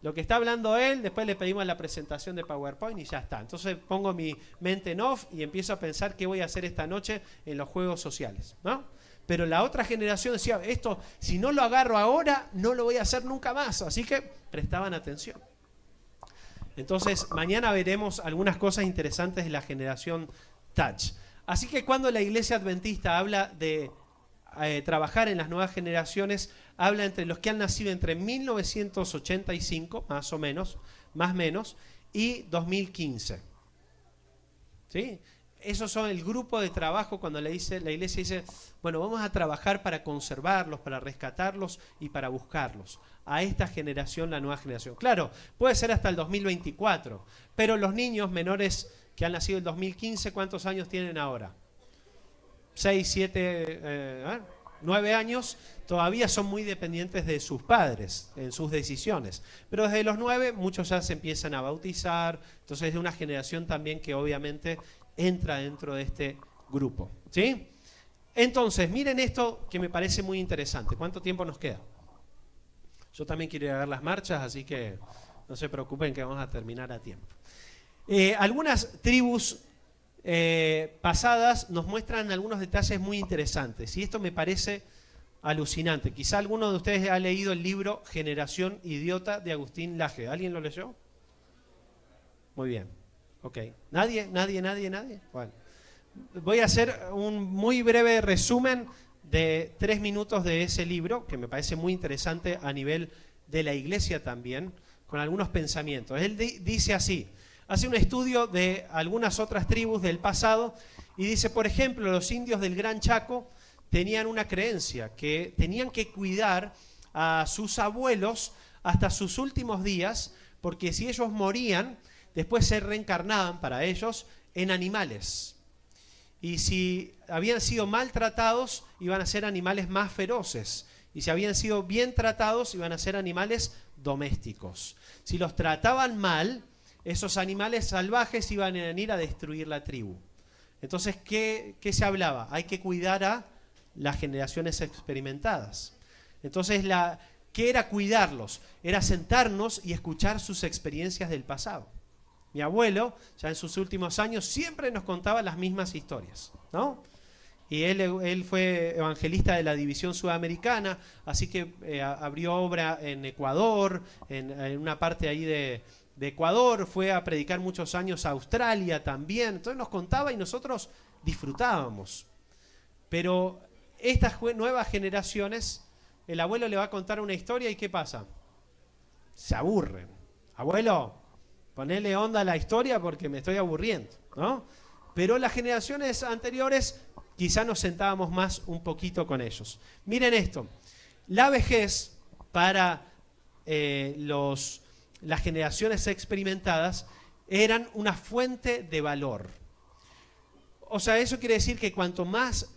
Lo que está hablando él, después le pedimos la presentación de PowerPoint y ya está. Entonces pongo mi mente en off y empiezo a pensar qué voy a hacer esta noche en los juegos sociales, ¿no? Pero la otra generación decía, esto, si no lo agarro ahora, no lo voy a hacer nunca más. Así que prestaban atención. Entonces, mañana veremos algunas cosas interesantes de la generación Touch. Así que cuando la Iglesia Adventista habla de trabajar en las nuevas generaciones, habla entre los que han nacido entre 1985, más o menos, más o menos, y 2015. ¿Sí? Esos son el grupo de trabajo cuando la iglesia dice, bueno, vamos a trabajar para conservarlos, para rescatarlos y para buscarlos. A esta generación, la nueva generación. Claro, puede ser hasta el 2024, pero los niños menores que han nacido en el 2015, ¿cuántos años tienen ahora? 6, 7, 9 años todavía son muy dependientes de sus padres en sus decisiones. Pero desde los 9 muchos ya se empiezan a bautizar, entonces es una generación también que obviamente entra dentro de este grupo, ¿sí? Entonces, miren esto que me parece muy interesante. ¿Cuánto tiempo nos queda? Yo también quiero ir a ver las marchas, así que no se preocupen que vamos a terminar a tiempo. Algunas tribus pasadas nos muestran algunos detalles muy interesantes y esto me parece alucinante. Quizá alguno de ustedes ha leído el libro Generación Idiota de Agustín Laje. ¿Alguien lo leyó? Muy bien. Ok. ¿Nadie? Bueno. Voy a hacer un muy breve resumen de 3 minutos de ese libro, que me parece muy interesante a nivel de la iglesia también, con algunos pensamientos. Él dice así, hace un estudio de algunas otras tribus del pasado y dice, por ejemplo, los indios del Gran Chaco tenían una creencia, que tenían que cuidar a sus abuelos hasta sus últimos días, porque si ellos morían, después se reencarnaban para ellos en animales. Y si habían sido maltratados, iban a ser animales más feroces. Y si habían sido bien tratados, iban a ser animales domésticos. Si los trataban mal, esos animales salvajes iban a ir a destruir la tribu. Entonces, ¿qué se hablaba? Hay que cuidar a las generaciones experimentadas. Entonces, ¿qué era cuidarlos? Era sentarnos y escuchar sus experiencias del pasado. Mi abuelo, ya en sus últimos años, siempre nos contaba las mismas historias, ¿no? Y él fue evangelista de la División Sudamericana, así que abrió obra en Ecuador, en una parte ahí de Ecuador, fue a predicar muchos años a Australia también. Entonces nos contaba y nosotros disfrutábamos. Pero estas nuevas generaciones, el abuelo le va a contar una historia y ¿qué pasa? Se aburren. Abuelo, ponele onda a la historia porque me estoy aburriendo, ¿no? Pero las generaciones anteriores quizá nos sentábamos más un poquito con ellos. Miren esto, la vejez para las generaciones experimentadas eran una fuente de valor. O sea, eso quiere decir que cuanto más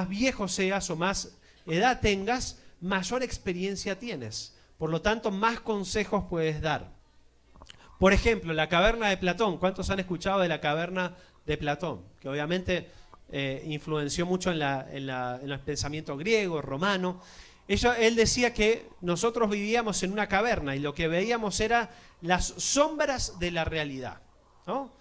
viejo seas o más edad tengas, mayor experiencia tienes. Por lo tanto, más consejos puedes dar. Por ejemplo, la caverna de Platón. ¿Cuántos han escuchado de la caverna de Platón? Que obviamente influenció mucho en el pensamiento griego, romano. Él decía que nosotros vivíamos en una caverna y lo que veíamos eran las sombras de la realidad, ¿no?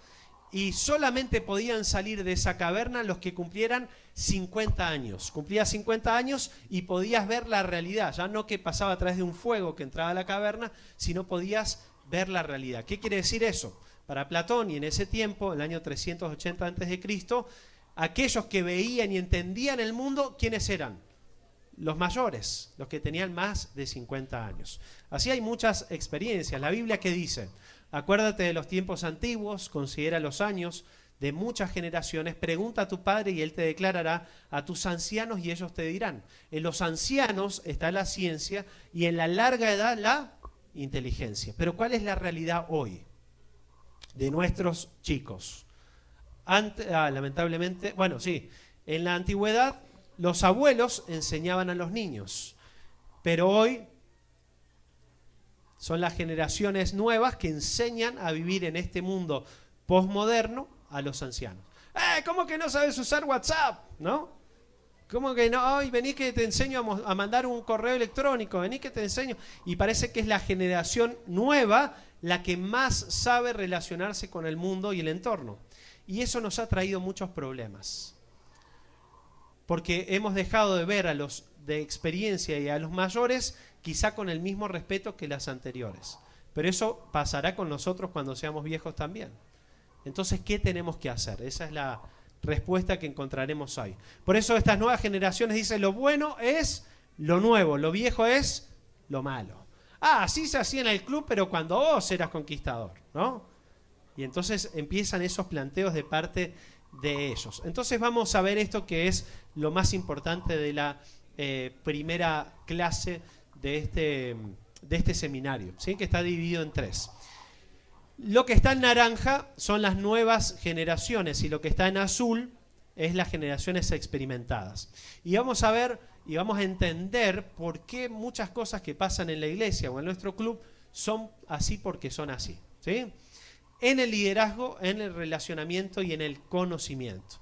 Y solamente podían salir de esa caverna los que cumplieran 50 años. Cumplías 50 años y podías ver la realidad, ya no que pasaba a través de un fuego que entraba a la caverna, sino podías ver la realidad. ¿Qué quiere decir eso? Para Platón, y en ese tiempo, el año 380 a.C., aquellos que veían y entendían el mundo, ¿quiénes eran? Los mayores, los que tenían más de 50 años. Así hay muchas experiencias. La Biblia, ¿qué dice? Acuérdate de los tiempos antiguos, considera los años de muchas generaciones, pregunta a tu padre y él te declarará, a tus ancianos y ellos te dirán. En los ancianos está la ciencia y en la larga edad la inteligencia. Pero ¿cuál es la realidad hoy de nuestros chicos? Lamentablemente, bueno, sí, en la antigüedad los abuelos enseñaban a los niños, pero hoy son las generaciones nuevas que enseñan a vivir en este mundo posmoderno a los ancianos. ¿Cómo que no sabes usar WhatsApp? ¿No? ¿Cómo que no? Ay, vení que te enseño a mandar un correo electrónico, vení que te enseño. Y parece que es la generación nueva la que más sabe relacionarse con el mundo y el entorno. Y eso nos ha traído muchos problemas. Porque hemos dejado de ver a los de experiencia y a los mayores quizá con el mismo respeto que las anteriores. Pero eso pasará con nosotros cuando seamos viejos también. Entonces, ¿qué tenemos que hacer? Esa es la respuesta que encontraremos ahí. Por eso estas nuevas generaciones dicen, lo bueno es lo nuevo, lo viejo es lo malo. Así se hacía en el club, pero cuando vos eras conquistador, ¿no? Y entonces empiezan esos planteos de parte de ellos. Entonces vamos a ver esto que es lo más importante de la primera clase de este seminario, ¿sí? Que está dividido en 3. Lo que está en naranja son las nuevas generaciones y lo que está en azul es las generaciones experimentadas. Y vamos a ver y vamos a entender por qué muchas cosas que pasan en la iglesia o en nuestro club son así porque son así, ¿sí? En el liderazgo, en el relacionamiento y en el conocimiento.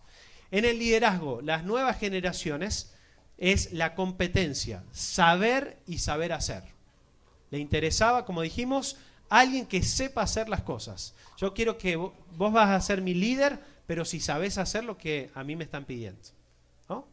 En el liderazgo, las nuevas generaciones es la competencia, saber y saber hacer. Le interesaba, como dijimos, alguien que sepa hacer las cosas. Yo quiero que vos vas a ser mi líder, pero si sabés hacer lo que a mí me están pidiendo, ¿no?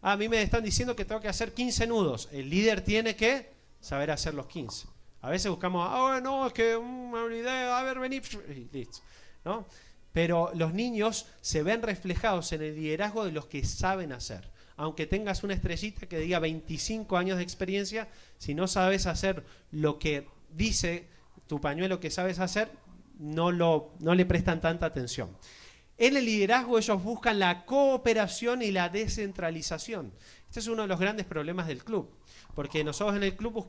A mí me están diciendo que tengo que hacer 15 nudos. El líder tiene que saber hacer los 15. A veces buscamos, no, es que una idea, a ver, vení, y listo, ¿no? Pero los niños se ven reflejados en el liderazgo de los que saben hacer. Aunque tengas una estrellita que diga 25 años de experiencia, si no sabes hacer lo que dice tu pañuelo que sabes hacer, no le prestan tanta atención. En el liderazgo ellos buscan la cooperación y la descentralización. Este es uno de los grandes problemas del club, porque nosotros en el club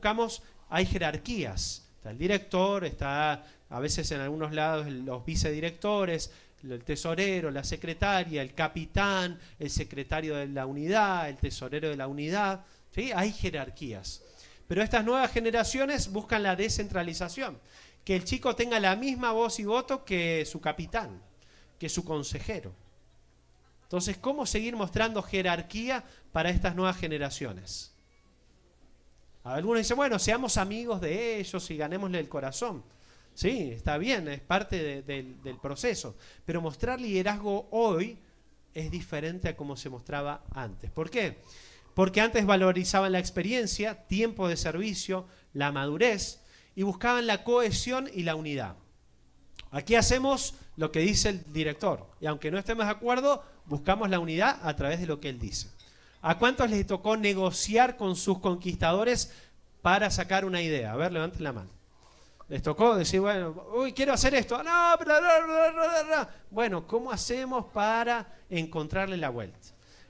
hay jerarquías. Está el director, está a veces en algunos lados los vicedirectores, el tesorero, la secretaria, el capitán, el secretario de la unidad, el tesorero de la unidad, ¿sí? Hay jerarquías. Pero estas nuevas generaciones buscan la descentralización, que el chico tenga la misma voz y voto que su capitán, que su consejero. Entonces, ¿cómo seguir mostrando jerarquía para estas nuevas generaciones? Algunos dicen, bueno, seamos amigos de ellos y ganémosle el corazón. Sí, está bien, es parte del proceso. Pero mostrar liderazgo hoy es diferente a como se mostraba antes. ¿Por qué? Porque antes valorizaban la experiencia, tiempo de servicio, la madurez y buscaban la cohesión y la unidad. Aquí hacemos lo que dice el director y aunque no estemos de acuerdo, buscamos la unidad a través de lo que él dice. ¿A cuántos les tocó negociar con sus conquistadores para sacar una idea? A ver, levanten la mano. Les tocó decir, bueno, quiero hacer esto. No, bueno, ¿cómo hacemos para encontrarle la vuelta?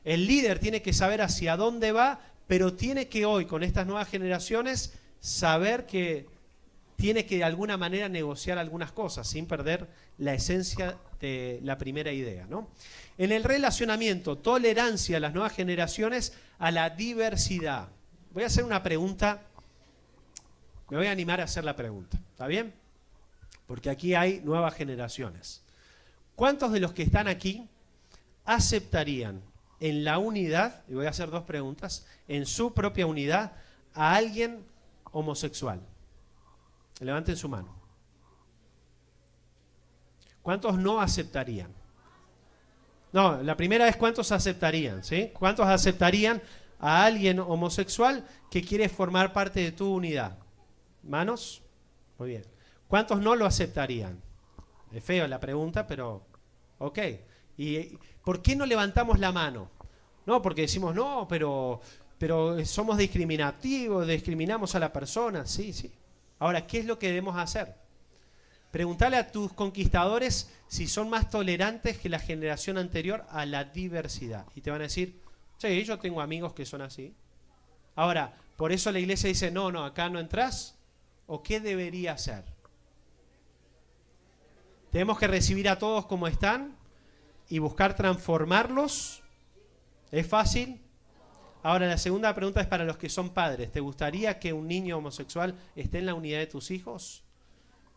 El líder tiene que saber hacia dónde va, pero tiene que hoy, con estas nuevas generaciones, saber que tiene que de alguna manera negociar algunas cosas sin perder la esencia de la primera idea, ¿no? En el relacionamiento, tolerancia a las nuevas generaciones a la diversidad. Voy a hacer una pregunta. Me voy a animar a hacer la pregunta, ¿está bien? Porque aquí hay nuevas generaciones. ¿Cuántos de los que están aquí aceptarían en la unidad, y voy a hacer dos preguntas, en su propia unidad, a alguien homosexual? Levanten su mano. ¿Cuántos no aceptarían? No, la primera es ¿cuántos aceptarían? ¿Sí? ¿Cuántos aceptarían a alguien homosexual que quiere formar parte de tu unidad? ¿Manos? Muy bien. ¿Cuántos no lo aceptarían? Es feo la pregunta, pero ok. ¿Y por qué no levantamos la mano? No, porque decimos, no, pero somos discriminativos, discriminamos a la persona. Sí, sí. Ahora, ¿qué es lo que debemos hacer? Preguntale a tus conquistadores si son más tolerantes que la generación anterior a la diversidad. Y te van a decir, sí, yo tengo amigos que son así. Ahora, por eso la iglesia dice, no, acá no entras. ¿O qué debería hacer? Tenemos que recibir a todos como están y buscar transformarlos. ¿Es fácil? Ahora, la segunda pregunta es para los que son padres. ¿Te gustaría que un niño homosexual esté en la unidad de tus hijos?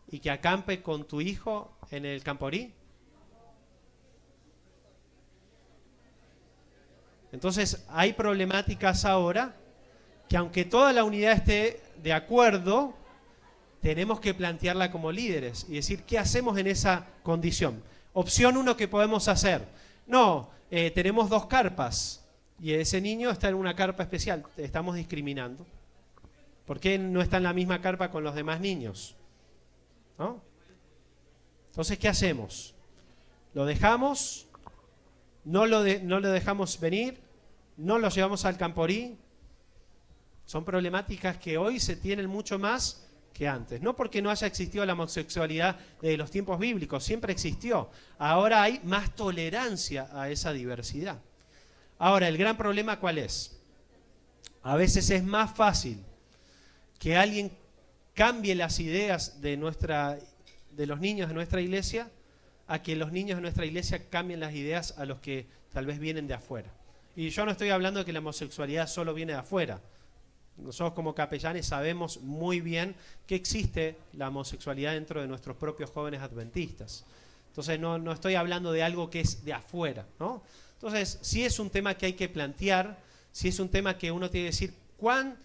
¿Y que acampe con tu hijo en el Camporí? Entonces, hay problemáticas ahora que aunque toda la unidad esté de acuerdo, tenemos que plantearla como líderes y decir, ¿qué hacemos en esa condición? Opción 1 que podemos hacer. No, tenemos 2 carpas y ese niño está en una carpa especial. Estamos discriminando. ¿Por qué no está en la misma carpa con los demás niños? ¿No? Entonces, ¿qué hacemos? ¿Lo dejamos? ¿No lo dejamos venir? ¿No lo llevamos al Camporí? Son problemáticas que hoy se tienen mucho más que antes. No porque no haya existido la homosexualidad de los tiempos bíblicos, siempre existió. Ahora hay más tolerancia a esa diversidad. Ahora, el gran problema, ¿cuál es? A veces es más fácil que alguien cambie las ideas de los niños de nuestra iglesia a que los niños de nuestra iglesia cambien las ideas a los que tal vez vienen de afuera. Y yo no estoy hablando de que la homosexualidad solo viene de afuera. Nosotros como capellanes sabemos muy bien que existe la homosexualidad dentro de nuestros propios jóvenes adventistas. Entonces no estoy hablando de algo que es de afuera, ¿no? Entonces, sí es un tema que hay que plantear, sí es un tema que uno tiene que decir cuán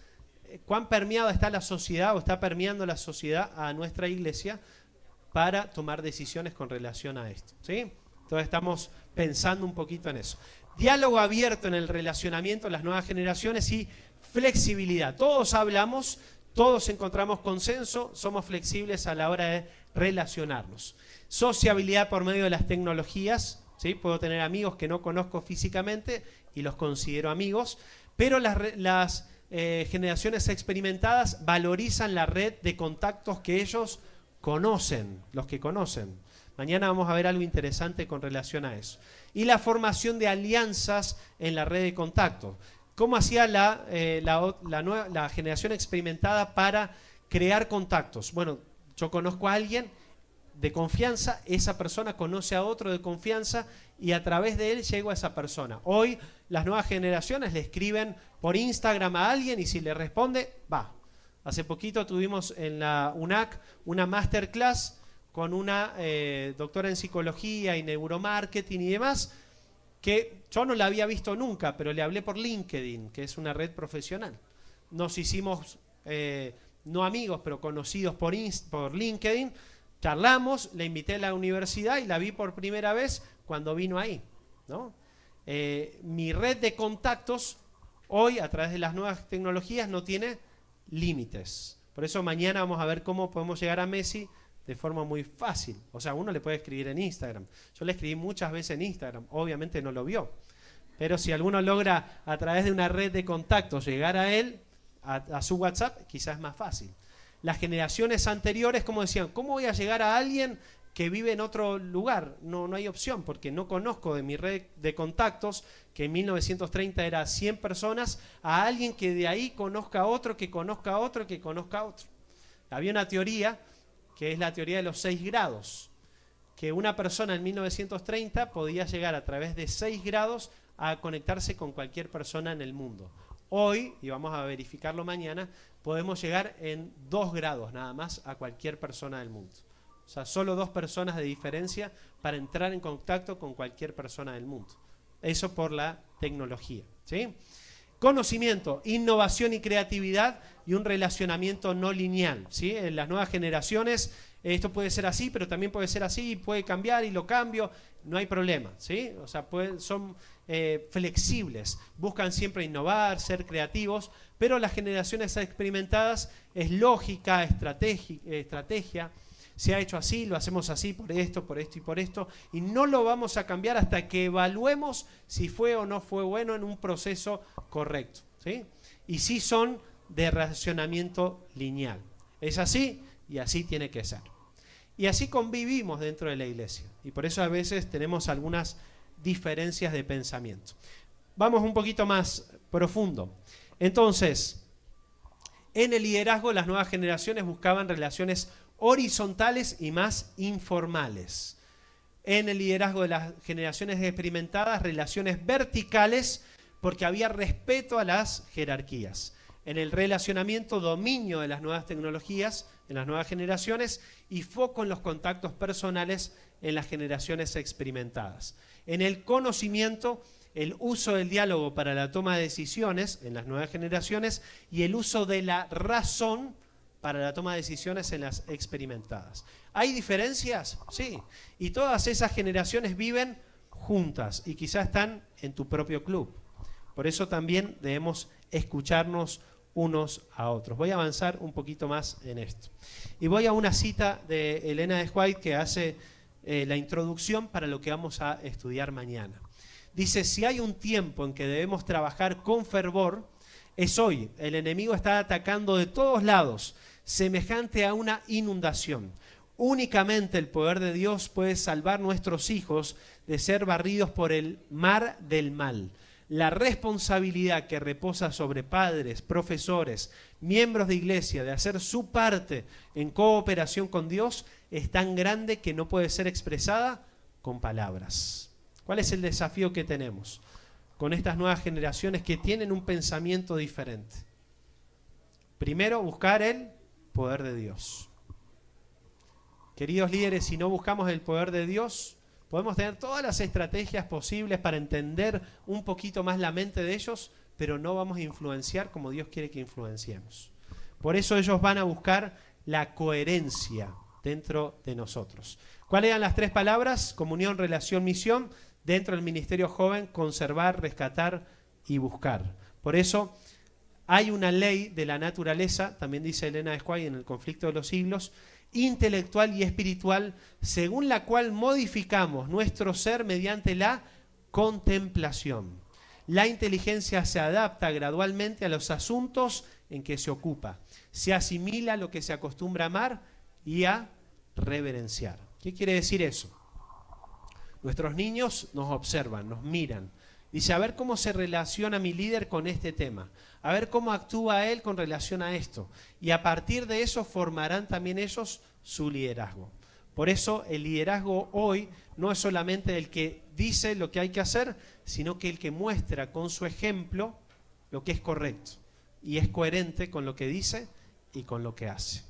permeada está la sociedad o está permeando la sociedad a nuestra iglesia para tomar decisiones con relación a esto, ¿sí? Entonces estamos pensando un poquito en eso. Diálogo abierto en el relacionamiento de las nuevas generaciones y flexibilidad. Todos hablamos, todos encontramos consenso, somos flexibles a la hora de relacionarnos. Sociabilidad por medio de las tecnologías, ¿sí? Puedo tener amigos que no conozco físicamente y los considero amigos, pero las generaciones experimentadas valorizan la red de contactos que ellos conocen, los que conocen. Mañana vamos a ver algo interesante con relación a eso. Y la formación de alianzas en la red de contactos. ¿Cómo hacía la generación experimentada para crear contactos? Bueno, yo conozco a alguien de confianza, esa persona conoce a otro de confianza y a través de él llego a esa persona. Hoy las nuevas generaciones le escriben por Instagram a alguien y si le responde, va. Hace poquito tuvimos en la UNAC una masterclass con una doctora en psicología y neuromarketing y demás, que yo no la había visto nunca, pero le hablé por LinkedIn, que es una red profesional. Nos hicimos, no amigos, pero conocidos por LinkedIn, charlamos, la invité a la universidad y la vi por primera vez cuando vino ahí, ¿no? Mi red de contactos hoy, a través de las nuevas tecnologías, no tiene límites. Por eso mañana vamos a ver cómo podemos llegar a Messi de forma muy fácil. O sea, uno le puede escribir en Instagram. Yo le escribí muchas veces en Instagram, obviamente no lo vio. Pero si alguno logra a través de una red de contactos llegar a él, a su WhatsApp, quizás es más fácil. Las generaciones anteriores, como decían, ¿cómo voy a llegar a alguien que vive en otro lugar? No hay opción, porque no conozco de mi red de contactos, que en 1930 era 100 personas, a alguien que de ahí conozca a otro, que conozca a otro, que conozca a otro. Había una teoría, que es la teoría de los 6 grados, que una persona en 1930 podía llegar a través de 6 grados a conectarse con cualquier persona en el mundo. Hoy, y vamos a verificarlo mañana, podemos llegar en 2 grados nada más a cualquier persona del mundo. O sea, solo 2 personas de diferencia para entrar en contacto con cualquier persona del mundo. Eso por la tecnología, ¿sí? Conocimiento, innovación y creatividad y un relacionamiento no lineal, ¿sí? En las nuevas generaciones esto puede ser así, pero también puede ser así, puede cambiar y lo cambio, no hay problema, ¿sí? O sea, son flexibles, buscan siempre innovar, ser creativos, pero las generaciones experimentadas es lógica, estrategia, se ha hecho así, lo hacemos así por esto y por esto, y no lo vamos a cambiar hasta que evaluemos si fue o no fue bueno en un proceso correcto, ¿sí? Y sí son de racionamiento lineal. Es así y así tiene que ser. Y así convivimos dentro de la iglesia, y por eso a veces tenemos algunas diferencias de pensamiento. Vamos un poquito más profundo. Entonces, en el liderazgo las nuevas generaciones buscaban relaciones horizontales y más informales. En el liderazgo de las generaciones experimentadas, relaciones verticales, porque había respeto a las jerarquías. En el relacionamiento, dominio de las nuevas tecnologías en las nuevas generaciones y foco en los contactos personales en las generaciones experimentadas. En el conocimiento, el uso del diálogo para la toma de decisiones en las nuevas generaciones y el uso de la razón para la toma de decisiones en las experimentadas. ¿Hay diferencias? Sí. Y todas esas generaciones viven juntas y quizás están en tu propio club. Por eso también debemos escucharnos unos a otros. Voy a avanzar un poquito más en esto. Y voy a una cita de Elena de White que hace la introducción para lo que vamos a estudiar mañana. Dice, si hay un tiempo en que debemos trabajar con fervor, es hoy. El enemigo está atacando de todos lados, semejante a una inundación. Únicamente el poder de Dios puede salvar nuestros hijos de ser barridos por el mar del mal. La responsabilidad que reposa sobre padres, profesores, miembros de iglesia de hacer su parte en cooperación con Dios es tan grande que no puede ser expresada con palabras. ¿Cuál es el desafío que tenemos con estas nuevas generaciones que tienen un pensamiento diferente? Primero, buscar el poder de Dios. Queridos líderes, si no buscamos el poder de Dios, podemos tener todas las estrategias posibles para entender un poquito más la mente de ellos, pero no vamos a influenciar como Dios quiere que influenciemos. Por eso ellos van a buscar la coherencia dentro de nosotros. ¿Cuáles eran las 3 palabras? Comunión, relación, misión. Dentro del ministerio joven, conservar, rescatar y buscar. Por eso hay una ley de la naturaleza, también dice Elena Squay en El conflicto de los siglos, intelectual y espiritual, según la cual modificamos nuestro ser mediante la contemplación. La inteligencia se adapta gradualmente a los asuntos en que se ocupa. Se asimila a lo que se acostumbra a amar y a reverenciar. ¿Qué quiere decir eso? Nuestros niños nos observan, nos miran. Dice, a ver cómo se relaciona mi líder con este tema. A ver cómo actúa él con relación a esto. Y a partir de eso formarán también ellos su liderazgo. Por eso el liderazgo hoy no es solamente el que dice lo que hay que hacer, sino que el que muestra con su ejemplo lo que es correcto. Y es coherente con lo que dice y con lo que hace.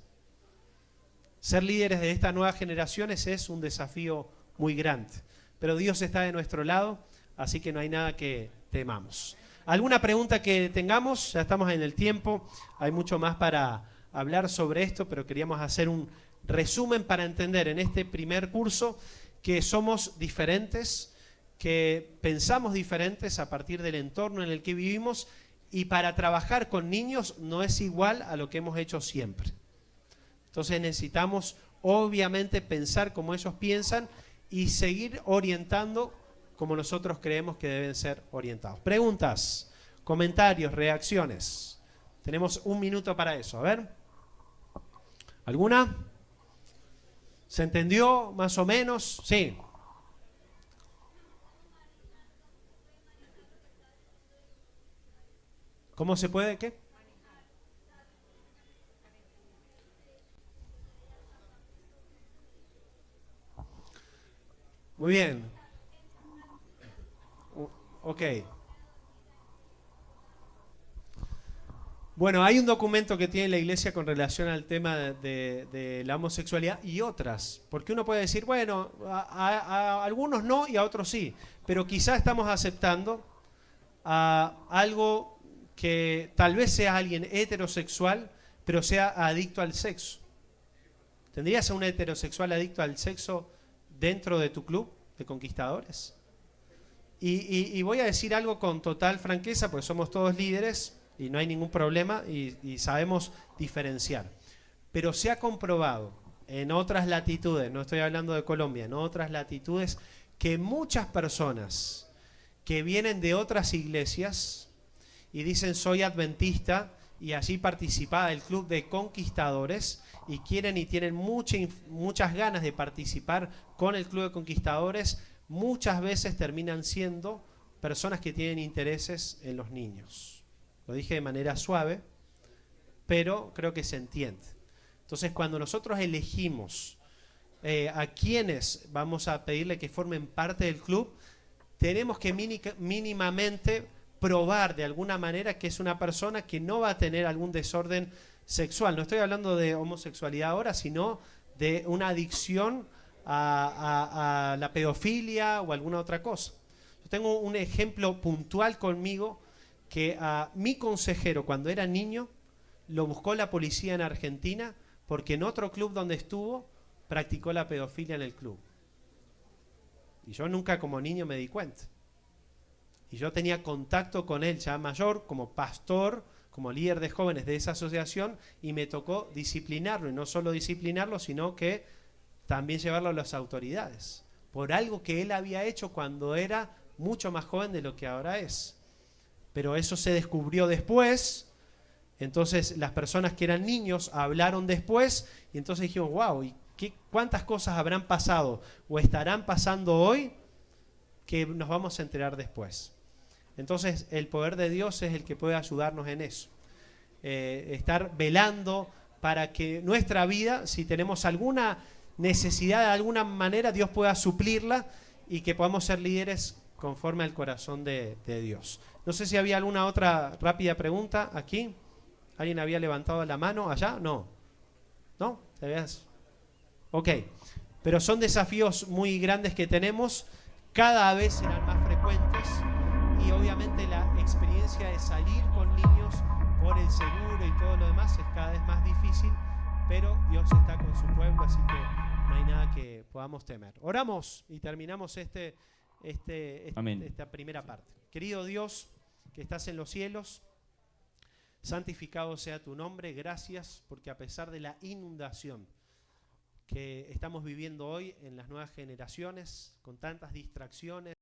Ser líderes de estas nuevas generaciones es un desafío muy grande. Pero Dios está de nuestro lado, así que no hay nada que temamos. ¿Alguna pregunta que tengamos? Ya estamos en el tiempo, hay mucho más para hablar sobre esto, pero queríamos hacer un resumen para entender en este primer curso que somos diferentes, que pensamos diferentes a partir del entorno en el que vivimos, y para trabajar con niños no es igual a lo que hemos hecho siempre. Entonces necesitamos obviamente pensar como ellos piensan y seguir orientando como nosotros creemos que deben ser orientados. Preguntas, comentarios, reacciones. Tenemos 1 minuto para eso. A ver. ¿Alguna? ¿Se entendió más o menos? Sí. ¿Cómo se puede? ¿Qué? Muy bien. Ok. Bueno, hay un documento que tiene la Iglesia con relación al tema de la homosexualidad y otras. Porque uno puede decir, bueno, a algunos no y a otros sí. Pero quizá estamos aceptando algo que tal vez sea alguien heterosexual, pero sea adicto al sexo. ¿Tendrías a un heterosexual adicto al sexo dentro de tu club de conquistadores? Y voy a decir algo con total franqueza, porque somos todos líderes y no hay ningún problema y sabemos diferenciar. Pero se ha comprobado en otras latitudes, no estoy hablando de Colombia, en otras latitudes, que muchas personas que vienen de otras iglesias y dicen soy adventista y allí participa del club de conquistadores y quieren y tienen muchas ganas de participar con el club de conquistadores, muchas veces terminan siendo personas que tienen intereses en los niños. Lo dije de manera suave, pero creo que se entiende. Entonces, cuando nosotros elegimos a quienes vamos a pedirle que formen parte del club, tenemos que mínimamente probar de alguna manera que es una persona que no va a tener algún desorden sexual. No estoy hablando de homosexualidad ahora, sino de una adicción a la pedofilia o alguna otra cosa. Yo tengo un ejemplo puntual conmigo que a mi consejero cuando era niño lo buscó la policía en Argentina porque en otro club donde estuvo practicó la pedofilia en el club. Y yo nunca como niño me di cuenta. Y yo tenía contacto con él ya mayor, como pastor, como líder de jóvenes de esa asociación, y me tocó disciplinarlo, y no solo disciplinarlo, sino que también llevarlo a las autoridades, por algo que él había hecho cuando era mucho más joven de lo que ahora es. Pero eso se descubrió después, entonces las personas que eran niños hablaron después, y entonces dijimos, wow, ¿y cuántas cosas habrán pasado o estarán pasando hoy que nos vamos a enterar después? Entonces el poder de Dios es el que puede ayudarnos en eso. Estar velando para que nuestra vida, si tenemos alguna necesidad de alguna manera Dios pueda suplirla y que podamos ser líderes conforme al corazón de Dios. No sé si había alguna otra rápida pregunta aquí. ¿Alguien había levantado la mano allá? No. ¿No? ¿Te veas? Ok. Pero son desafíos muy grandes que tenemos. Cada vez serán más frecuentes. Y obviamente la experiencia de salir con niños por el seguro y todo lo demás es cada vez más difícil. Pero Dios está con su pueblo, así que no hay nada que podamos temer. Oramos y terminamos esta primera parte. Querido Dios, que estás en los cielos, santificado sea tu nombre. Gracias porque a pesar de la inundación que estamos viviendo hoy en las nuevas generaciones, con tantas distracciones,